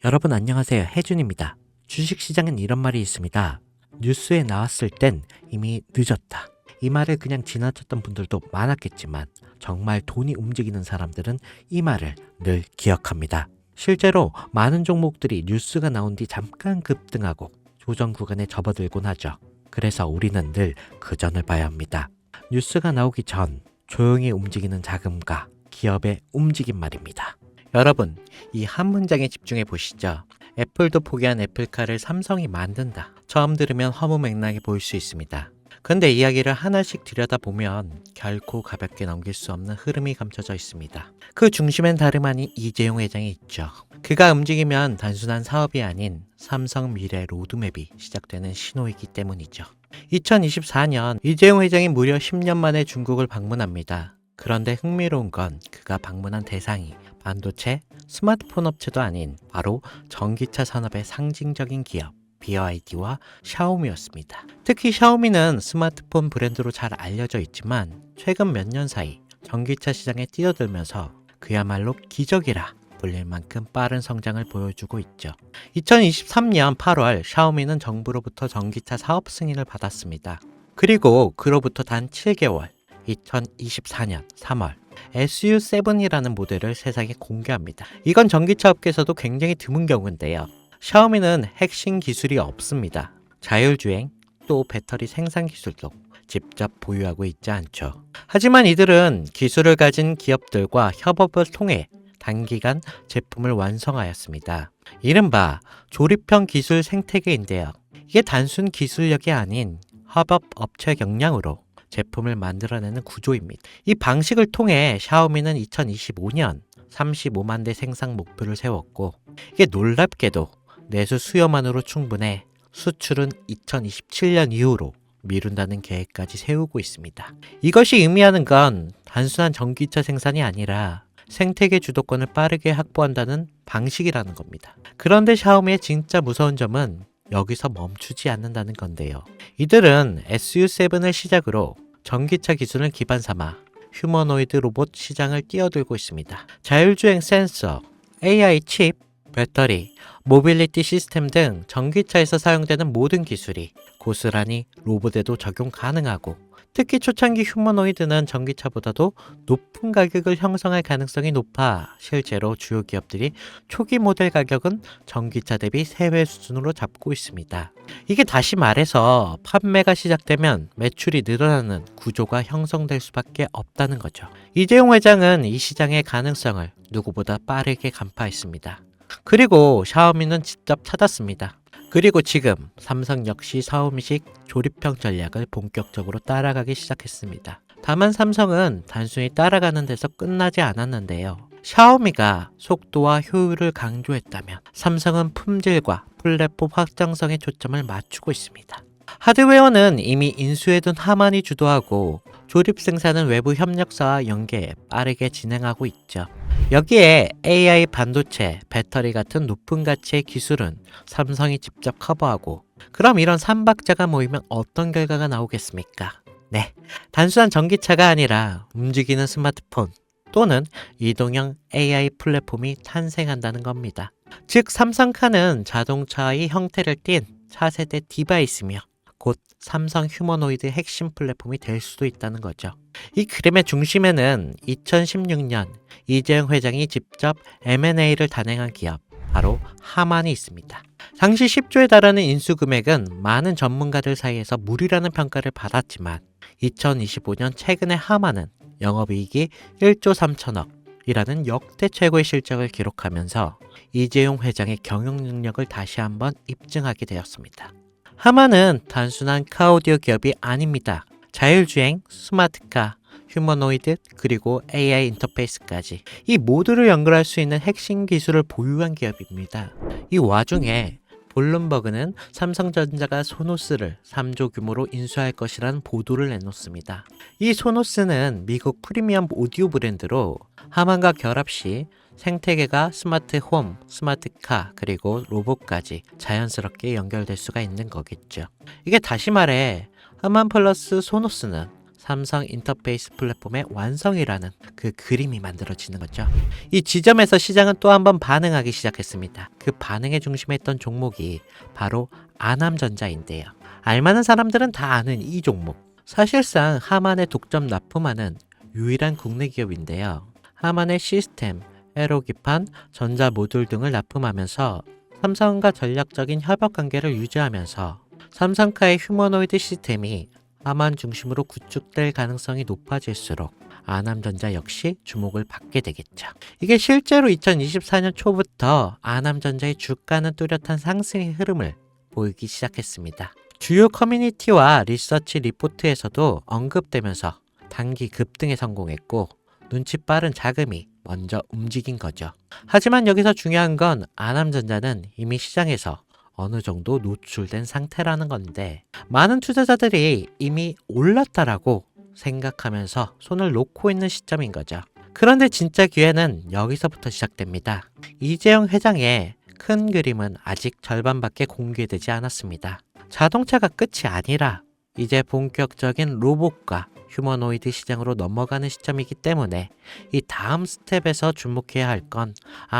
여러분 안녕하세요. 혜준입니다. 주식시장엔 이런 말이 있습니다. 뉴스에 나왔을 땐 이미 늦었다. 이 말을 그냥 지나쳤던 분들도 많았겠지만 정말 돈이 움직이는 사람들은 이 말을 늘 기억합니다. 실제로 많은 종목들이 뉴스가 나온 뒤 잠깐 급등하고 조정 구간에 접어들곤 하죠. 그래서 우리는 늘 그 전을 봐야 합니다. 뉴스가 나오기 전 조용히 움직이는 자금과 기업의 움직임 말입니다. 여러분, 이 한 문장에 집중해 보시죠. 애플도 포기한 애플카를 삼성이 만든다. 처음 들으면 허무맹랑해 보일 수 있습니다. 근데 이야기를 하나씩 들여다보면 결코 가볍게 넘길 수 없는 흐름이 감춰져 있습니다. 그 중심엔 다름 아닌 이재용 회장이 있죠. 그가 움직이면 단순한 사업이 아닌 삼성 미래 로드맵이 시작되는 신호이기 때문이죠. 2024년 이재용 회장이 무려 10년 만에 중국을 방문합니다. 그런데 흥미로운 건 그가 방문한 대상이 반도체, 스마트폰 업체도 아닌 바로 전기차 산업의 상징적인 기업 BYD와 샤오미였습니다. 특히 샤오미는 스마트폰 브랜드로 잘 알려져 있지만 최근 몇 년 사이 전기차 시장에 뛰어들면서 그야말로 기적이라 불릴 만큼 빠른 성장을 보여주고 있죠. 2023년 8월 샤오미는 정부로부터 전기차 사업 승인을 받았습니다. 그리고 그로부터 단 7개월 2024년 3월 SU7이라는 모델을 세상에 공개합니다. 이건 전기차 업계에서도 굉장히 드문 경우인데요. 샤오미는 핵심 기술이 없습니다. 자율주행, 또 배터리 생산 기술도 직접 보유하고 있지 않죠. 하지만 이들은 기술을 가진 기업들과 협업을 통해 단기간 제품을 완성하였습니다. 이른바 조립형 기술 생태계인데요. 이게 단순 기술력이 아닌 협업 업체 역량으로 제품을 만들어내는 구조입니다. 이 방식을 통해 샤오미는 2025년 35만 대 생산 목표를 세웠고 이게 놀랍게도 내수 수요만으로 충분해 수출은 2027년 이후로 미룬다는 계획까지 세우고 있습니다. 이것이 의미하는 건 단순한 전기차 생산이 아니라 생태계 주도권을 빠르게 확보한다는 방식이라는 겁니다. 그런데 샤오미의 진짜 무서운 점은 여기서 멈추지 않는다는 건데요. 이들은 SU7을 시작으로 전기차 기술을 기반 삼아 휴머노이드 로봇 시장을 뛰어들고 있습니다. 자율주행 센서, AI 칩, 배터리, 모빌리티 시스템 등 전기차에서 사용되는 모든 기술이 고스란히 로봇에도 적용 가능하고 특히 초창기 휴머노이드는 전기차보다도 높은 가격을 형성할 가능성이 높아 실제로 주요 기업들이 초기 모델 가격은 전기차 대비 3배 수준으로 잡고 있습니다. 이게 다시 말해서 판매가 시작되면 매출이 늘어나는 구조가 형성될 수밖에 없다는 거죠. 이재용 회장은 이 시장의 가능성을 누구보다 빠르게 간파했습니다. 그리고 샤오미는 직접 찾았습니다. 그리고 지금 삼성 역시 샤오미식 조립형 전략을 본격적으로 따라가기 시작했습니다. 다만 삼성은 단순히 따라가는 데서 끝나지 않았는데요. 샤오미가 속도와 효율을 강조했다면 삼성은 품질과 플랫폼 확장성에 초점을 맞추고 있습니다. 하드웨어는 이미 인수해둔 하만이 주도하고 조립 생산은 외부 협력사와 연계 빠르게 진행하고 있죠. 여기에 AI 반도체, 배터리 같은 높은 가치의 기술은 삼성이 직접 커버하고 그럼 이런 삼박자가 모이면 어떤 결과가 나오겠습니까? 네, 단순한 전기차가 아니라 움직이는 스마트폰 또는 이동형 AI 플랫폼이 탄생한다는 겁니다. 즉 삼성카는 자동차의 형태를 띤 차세대 디바이스며 곧 삼성 휴머노이드 핵심 플랫폼이 될 수도 있다는 거죠. 이 그림의 중심에는 2016년 이재용 회장이 직접 M&A를 단행한 기업, 바로 하만이 있습니다. 당시 10조에 달하는 인수 금액은 많은 전문가들 사이에서 무리라는 평가를 받았지만 2025년 최근에 하만은 영업이익이 1조 3천억 이라는 역대 최고의 실적을 기록하면서 이재용 회장의 경영 능력을 다시 한번 입증하게 되었습니다. 하만은 단순한 카오디오 기업이 아닙니다. 자율주행, 스마트카, 휴머노이드, 그리고 AI 인터페이스까지 이 모두를 연결할 수 있는 핵심 기술을 보유한 기업입니다. 이 와중에 블룸버그는 삼성전자가 소노스를 3조 규모로 인수할 것이라는 보도를 내놓습니다. 이 소노스는 미국 프리미엄 오디오 브랜드로 하만과 결합 시 생태계가 스마트 홈, 스마트카, 그리고 로봇까지 자연스럽게 연결될 수가 있는 거겠죠. 이게 다시 말해 하만 플러스 소노스는 삼성 인터페이스 플랫폼의 완성이라는 그 그림이 만들어지는 거죠. 이 지점에서 시장은 또 한 번 반응하기 시작했습니다. 그 반응의 중심에 있던 종목이 바로 아남전자인데요. 알만한 사람들은 다 아는 이 종목. 사실상 하만의 독점 납품하는 유일한 국내 기업인데요. 하만의 시스템, 에로기판, 전자 모듈 등을 납품하면서 삼성과 전략적인 협업 관계를 유지하면서 삼성카의 휴머노이드 시스템이 하만 중심으로 구축될 가능성이 높아질수록 아남전자 역시 주목을 받게 되겠죠. 이게 실제로 2024년 초부터 아남전자의 주가는 뚜렷한 상승의 흐름을 보이기 시작했습니다. 주요 커뮤니티와 리서치 리포트에서도 언급되면서 단기 급등에 성공했고 눈치 빠른 자금이 먼저 움직인 거죠. 하지만 여기서 중요한 건 아남전자는 이미 시장에서 어느 정도 노출된 상태라는 건데 많은 투자자들이 이미 올랐다라고 생각하면서 손을 놓고 있는 시점인 거죠. 그런데 진짜 기회는 여기서부터 시작됩니다. 이재용 회장의 큰 그림은 아직 절반밖에 공개되지 않았습니다. 자동차가 끝이 아니라 이제 본격적인 로봇과 휴머노이드 시장으로 넘어가는 시점이기 때문에 이 다음 스텝에서 주목해야 할 건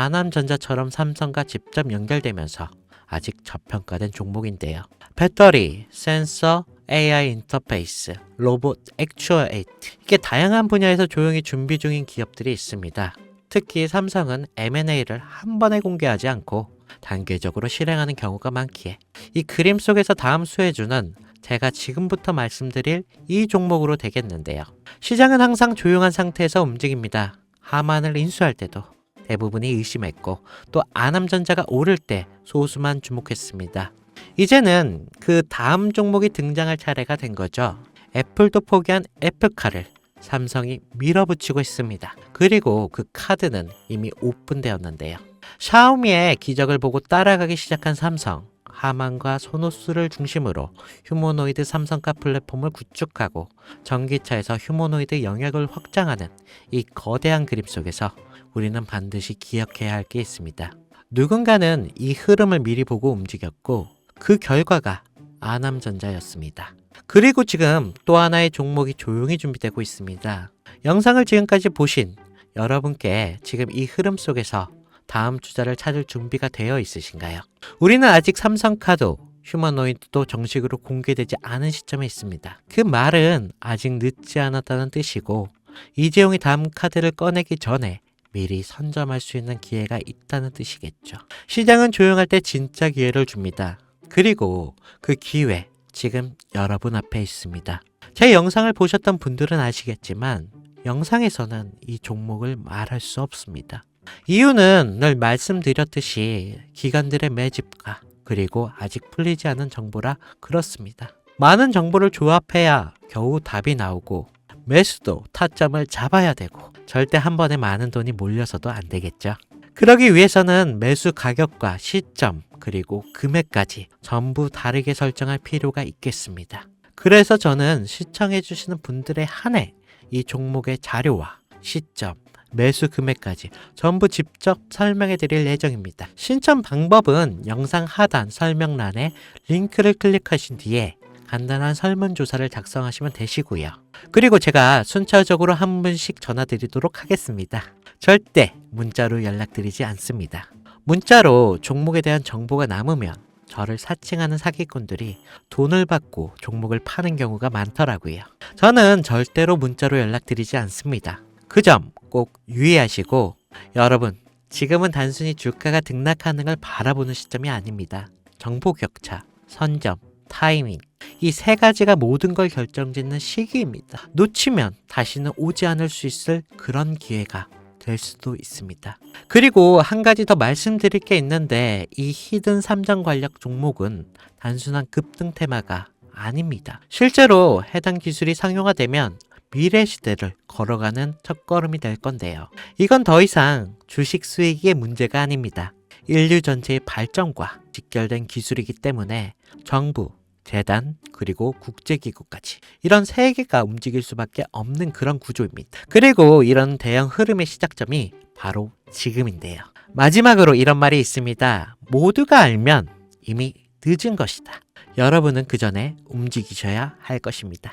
아남전자처럼 삼성과 직접 연결되면서 아직 저평가된 종목인데요. 배터리, 센서, AI 인터페이스, 로봇, 액추어에이트 이게 다양한 분야에서 조용히 준비 중인 기업들이 있습니다. 특히 삼성은 M&A를 한 번에 공개하지 않고 단계적으로 실행하는 경우가 많기에 이 그림 속에서 다음 수혜주는 제가 지금부터 말씀드릴 이 종목으로 되겠는데요. 시장은 항상 조용한 상태에서 움직입니다. 하만을 인수할 때도 대부분이 의심했고 또 아남전자가 오를 때 소수만 주목했습니다. 이제는 그 다음 종목이 등장할 차례가 된 거죠. 애플도 포기한 애플카를 삼성이 밀어붙이고 있습니다. 그리고 그 카드는 이미 오픈되었는데요. 샤오미의 기적을 보고 따라가기 시작한 삼성, 하만과 소노스를 중심으로 휴머노이드 삼성카 플랫폼을 구축하고 전기차에서 휴머노이드 영역을 확장하는 이 거대한 그림 속에서 우리는 반드시 기억해야 할 게 있습니다. 누군가는 이 흐름을 미리 보고 움직였고 그 결과가 아남전자였습니다. 그리고 지금 또 하나의 종목이 조용히 준비되고 있습니다. 영상을 지금까지 보신 여러분께 지금 이 흐름 속에서 다음 투자를 찾을 준비가 되어 있으신가요? 우리는 아직 삼성카도 휴머노이드도 정식으로 공개되지 않은 시점에 있습니다. 그 말은 아직 늦지 않았다는 뜻이고 이재용이 다음 카드를 꺼내기 전에 미리 선점할 수 있는 기회가 있다는 뜻이겠죠. 시장은 조용할 때 진짜 기회를 줍니다. 그리고 그 기회 지금 여러분 앞에 있습니다. 제 영상을 보셨던 분들은 아시겠지만 영상에서는 이 종목을 말할 수 없습니다. 이유는 늘 말씀드렸듯이 기관들의 매집가 그리고 아직 풀리지 않은 정보라 그렇습니다. 많은 정보를 조합해야 겨우 답이 나오고 매수도 타점을 잡아야 되고 절대 한 번에 많은 돈이 몰려서도 안 되겠죠. 그러기 위해서는 매수 가격과 시점 그리고 금액까지 전부 다르게 설정할 필요가 있겠습니다. 그래서 저는 시청해 주시는 분들에 한해 이 종목의 자료와 시점 매수 금액까지 전부 직접 설명해 드릴 예정입니다. 신청 방법은 영상 하단 설명란에 링크를 클릭하신 뒤에 간단한 설문조사를 작성하시면 되시고요. 그리고 제가 순차적으로 한 분씩 전화 드리도록 하겠습니다. 절대 문자로 연락드리지 않습니다. 문자로 종목에 대한 정보가 남으면 저를 사칭하는 사기꾼들이 돈을 받고 종목을 파는 경우가 많더라고요. 저는 절대로 문자로 연락드리지 않습니다. 그 점 꼭 유의하시고 여러분 지금은 단순히 주가가 등락하는 걸 바라보는 시점이 아닙니다. 정보 격차, 선점, 타이밍 이 세 가지가 모든 걸 결정짓는 시기입니다. 놓치면 다시는 오지 않을 수 있을 그런 기회가 될 수도 있습니다. 그리고 한 가지 더 말씀드릴 게 있는데 이 히든 삼정 관련 종목은 단순한 급등 테마가 아닙니다. 실제로 해당 기술이 상용화되면 미래 시대를 걸어가는 첫걸음이 될 건데요. 이건 더 이상 주식 수익의 문제가 아닙니다. 인류 전체의 발전과 직결된 기술이기 때문에 정부, 재단, 그리고 국제기구까지 이런 세계가 움직일 수밖에 없는 그런 구조입니다. 그리고 이런 대형 흐름의 시작점이 바로 지금인데요. 마지막으로 이런 말이 있습니다. 모두가 알면 이미 늦은 것이다. 여러분은 그 전에 움직이셔야 할 것입니다.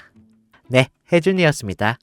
네, 혜준이었습니다.